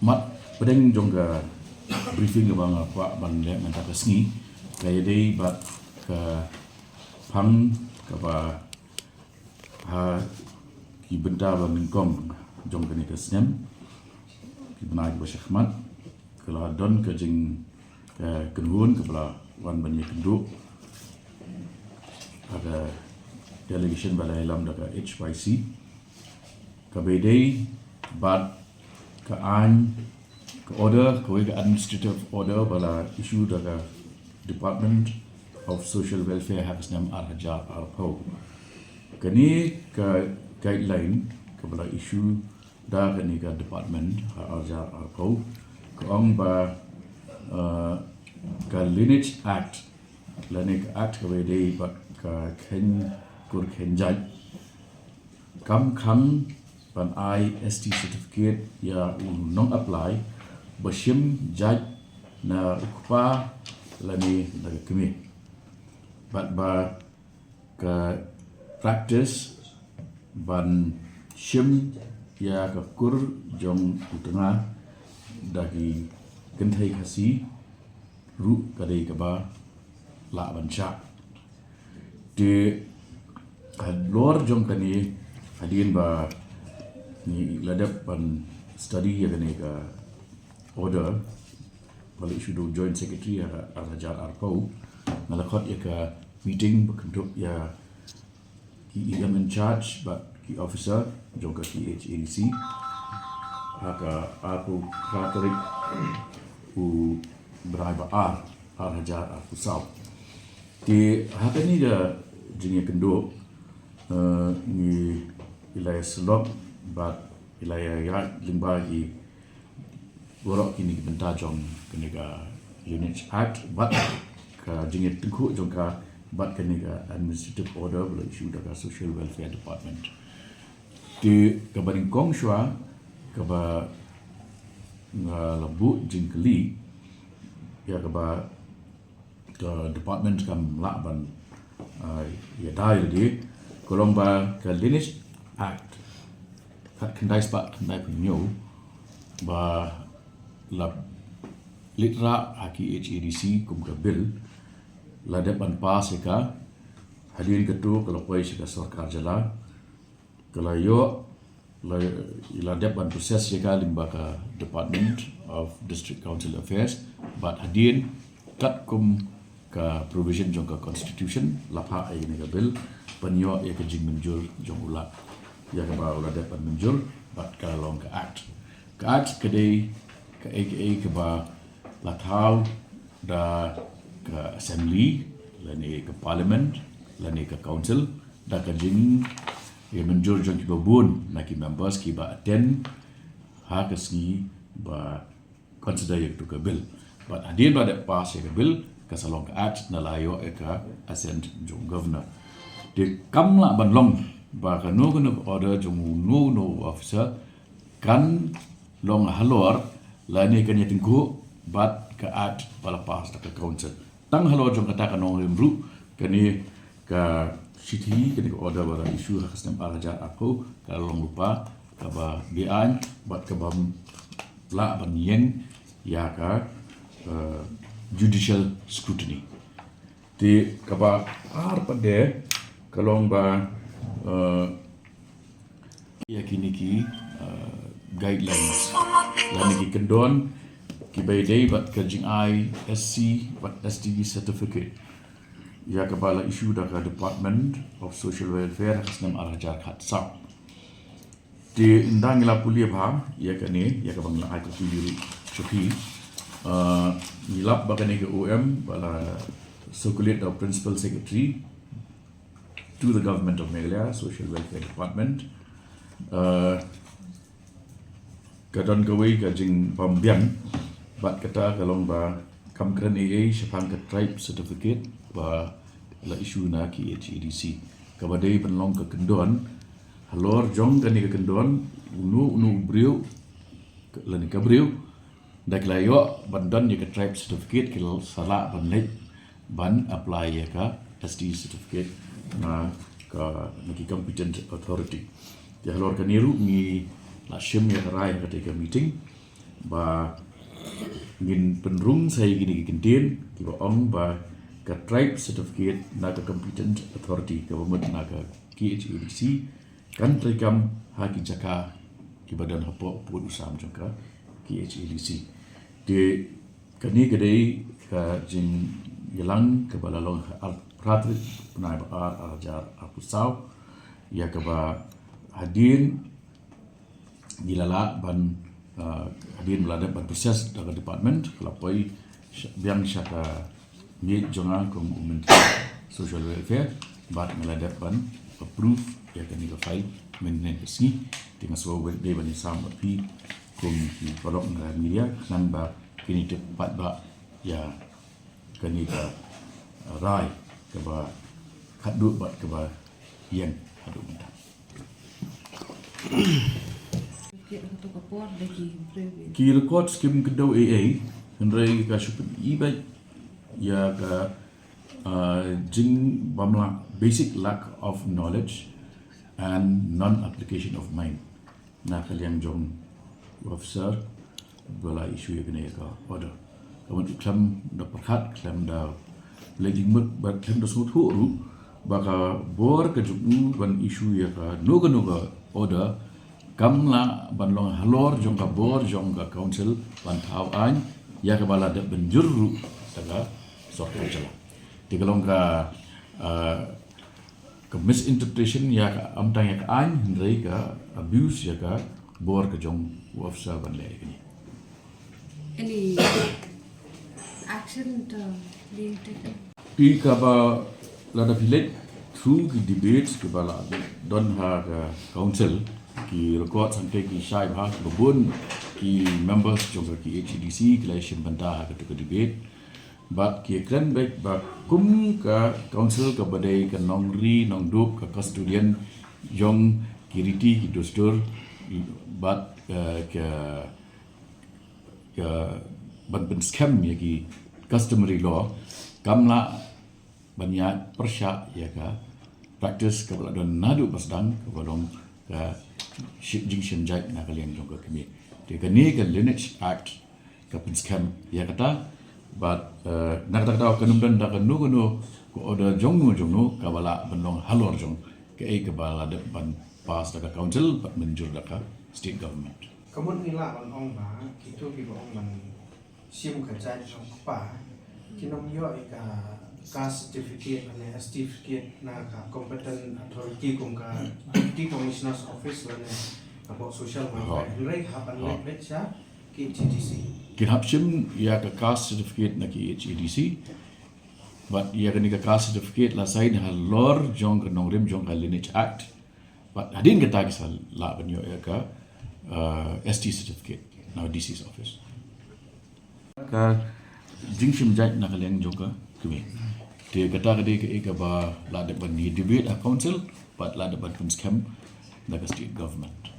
mat pedeng jongga briefing ke bang apa ban le menta kesni kaya dei bat ke pang ke ba ha ki benda ba mingkong jongga ni kesnem ki benai ba syahmat kalau don ke jing kenhun ke bala wan ban ye kendu ada delegation balai lam daga HYC kabedei bat ke an ke order ke administrative order bala issue daga Department of Social Welfare Hakasnam Al-Hajar Al-Pau kini ke guideline ke bala issue da kini ke Department Al-Hajar Al-Pau ke ong ba ke Lineage Act Lineage Act kabedei bat ke ken kur kenjai kam kham ban IST certificate ya non apply bashim jaj na ukpa lani daga kemi bat ba ka practice ban shim ya ka kur jong utanga dagi kenthai khasi ru kadai ka ba la ban cha de lor jong kani hadin ba ni ladap ban study ya kani ka order balik sudah joint secretary ya Al-Hajar Al-Pau ngalakot ya ka meeting berkentuk ya ki yang in charge ba ki officer jong ka ki HADC haka aku katolik u berai ba Al-Hajar Al-Pusau di haka ni da jingnya kenduk ni ilaya selok bat ilaya ya limbagi borok kini benta jong keniga Lineage Act bat ka jingnya tengku jong ka bat keniga administrative order bela isu daga Social Welfare Department di kabaring kong shwa kaba ngalabu jingkeli ya kaba ke department kam lakban ya dai di kolong ba ke Lineage Act kat kendai sebab kendai penyo ba lab litra haki HADC kum ke bil la depan pas ka hadirin ketu kalau poi sika sarkar jala kalau yo la depan proses ka limba ka Department of District Council Affairs but hadirin kat kum ka provision jong ka constitution lapha ai ni ka bil penyo ya ke jing menjur jong ula ya ka ba ula dapat menjur bat ka long ka act kedai ka AKA ke ba lathau da ka assembly lani ke parliament lani ke council da ka jing ya menjur jong ki babun na ki members ki ba attend ha ka sni ba consider ya tu ka bil but adin ba da pass ya ka bil ka salong ka act na layo ka assent jong governor de kamla ban long ba ka no order jong no officer kan long halor la ni kan yatingku bat ka act pala pas ka council tang halor jong kata kan ong rimru kani ka city kani order bara isu khasnam Al-Hajar aku ka long lupa ka ba bian bat ka bam la ban yen ya ka judicial scrutiny di kaba pade kalong ba ya kini ki guidelines dan ki kendon ki bay day bat ka jing SC bat SDG certificate ya kepala isu da ka Department of Social Welfare Hakasnam Al-Hajar Khatsap di indang ila pulia ba ya kani ya ka bangla ai ko pili chopi nilap bakane ke OM bala circulate the principal secretary to the government of Meghalaya Social Welfare Department kadon kawai ka jing pambiang bat kata kalong ba kamkran AA syapang ke tribe certificate ba la isu na ki HADC kabadai penlong ke kendon halor jong kani ke kendon unu brio lani ka brio dak layo bandan ya ke tribe certificate kil sala banlet ban apply ya ka SD certificate na ka naki competent authority ya halor kaniru ni la shim ya rai ketika meeting ba ngin penrung saya gini kintin ki ba ong ba ka tribe certificate na ka competent authority government na ka KHADC kan trikam ha ki jaka ki badan hapo pun usam jangka KHADC de kani gadai ka jing yelang ke balalong ratrit punai ba ajar apusau ya ke ba hadin gilala ban hadin belada ban proses dalam department kelapoi biang syaka ni jonga kum Menteri Social Welfare bat melada ban approve ya kan ni file maintenance ni dengan sebuah day ban sam api kum di kolok media nan ba kini tepat ba ya kani ka rai ke ba khadu bat ke ba yang hadu minta ki record skim kedau AA henry ka supin ibai ya ka jing bamla basic lack of knowledge and non application of mind na kaliang jong officer bala isu ya kena ka order kawan iklam da perhat klam da lagi mut ba klam da sut ru baka bor ke jubu ban isu ya ka noga order kamla ban long halor jong ka bor jong ka council ban thau an ya ka bala da benjuru daga sokto jala digalong ka misinterpretation ya ka amtang ya ka an hindai ka abuse ya ka bor ke jong officer ban le ni any action being taken? Pi kaba lada village through the debates ke bala don ha council ki record sampai ki shai ha babun ki members jong ki HDC election banta ha ke debate but ki kran baik ba kum ka council ka badai ka nongri nongdup ka custodian jong kiriti ki dostur but ke ban scam ya ki customary law kamla banyak persya ya ka practice ka bala don nadu pasdang ka balong ka jing shin jai na kalian jong ka kini de ka ni ka lineage act ka ban scam ya kata but nak tak tahu kanum dan da kanu ko order jong nu ka bala banong halor jong ka e ka bala de ban pass da council but menjur da ka state government kamun nila on ong ba kito ki ong man sim ka jai jong pa kinom yo ka caste certificate ane certificate na ka competent authority kum ka deputy commissioner's office lane about social welfare rei hapan le cha ki HDC kinhap sim ya ka caste certificate na ki HDC but ya ka ni ka caste certificate la side ha lor jong ka nongrim jong ka lineage act but hadin ka tagi sa la ban yo ya ka ST certificate now DC's office ka jingshim jai na kaliang joka kumi te kata ka de ka ba la de ban ni debate a council but la de ban scam na state government